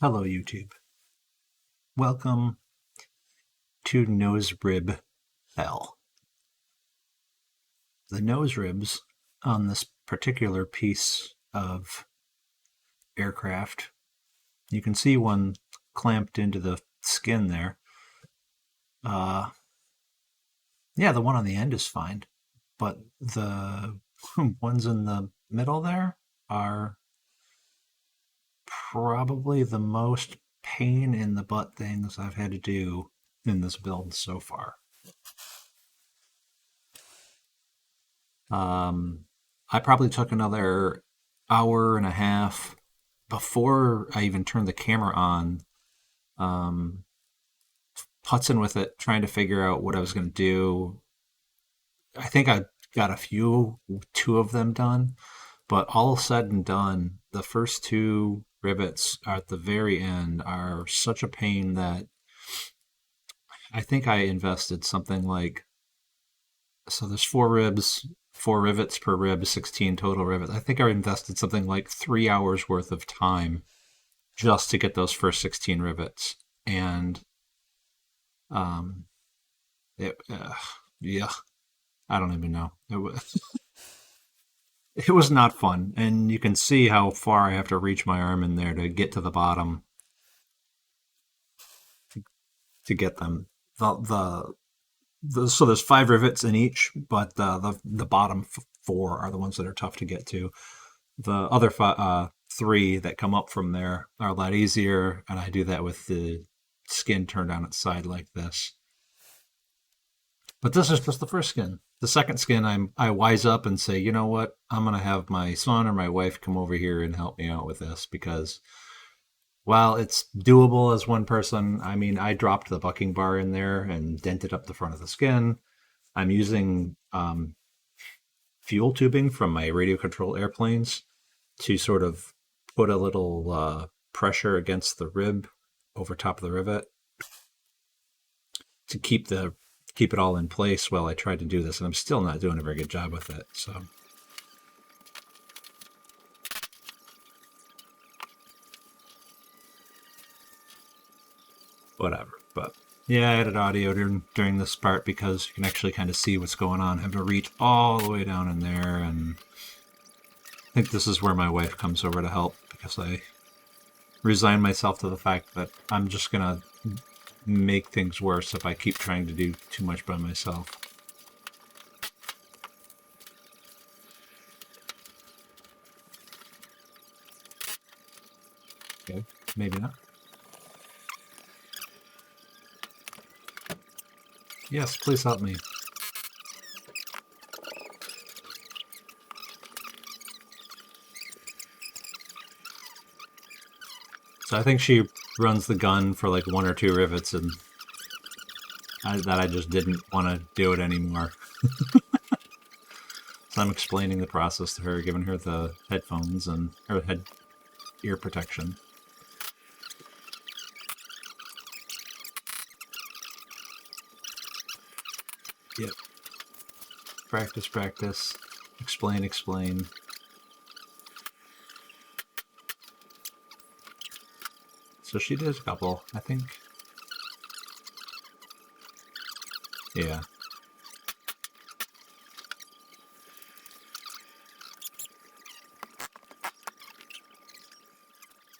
Hello, YouTube. Welcome to Nose Rib Hell. The nose ribs on this particular piece of aircraft, you can see one clamped into the skin there. Yeah, the one on the end is fine, but the ones in the middle there are probably the most pain in the butt things I've had to do in this build so far. I probably took another hour and a half before I even turned the camera on, putzing with it, trying to figure out what I was going to do. I think I got two of them done, but all said and done, the first two rivets at the very end are such a pain that I think I invested something like, so there's four rivets per rib, 16 total rivets. I think I invested something like 3 hours worth of time just to get those first 16 rivets. And yeah, I don't even know. It was not fun. And you can see how far I have to reach my arm in there to get to the bottom to get them. So there's 5 rivets in each, but the bottom 4 are the ones that are tough to get to. The other 3 that come up from there are a lot easier, and I do that with the skin turned on its side like this. But this is just the first skin. The second skin, I wise up and say, you know what? I'm going to have my son or my wife come over here and help me out with this, because while it's doable as one person, I mean, I dropped the bucking bar in there and dented up the front of the skin. I'm using fuel tubing from my radio control airplanes to sort of put a little pressure against the rib over top of the rivet to keep it all in place while I try to do this, and I'm still not doing a very good job with it. So whatever. But yeah, I added audio during this part because you can actually kind of see what's going on. I have to reach all the way down in there, and I think this is where my wife comes over to help, because I resign myself to the fact that I'm just gonna make things worse if I keep trying to do too much by myself. Okay, maybe not. Yes, please help me. So I think she runs the gun for like 1 or 2 rivets, and I just didn't want to do it anymore. So I'm explaining the process to her, giving her the headphones and her ear protection. Yep. Practice, practice. Explain, explain. So she did a couple, I think. Yeah.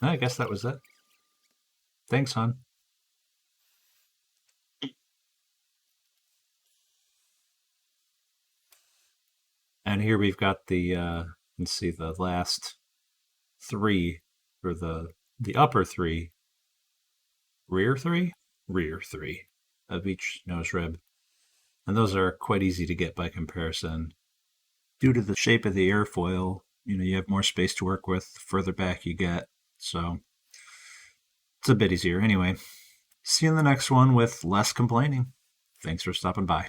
I guess that was it. Thanks, hon. And here we've got let's see, the last 3, or the upper 3, rear 3 of each nose rib. And those are quite easy to get by comparison. Due to the shape of the airfoil, you have more space to work with the further back you get. So it's a bit easier. Anyway, see you in the next one with less complaining. Thanks for stopping by.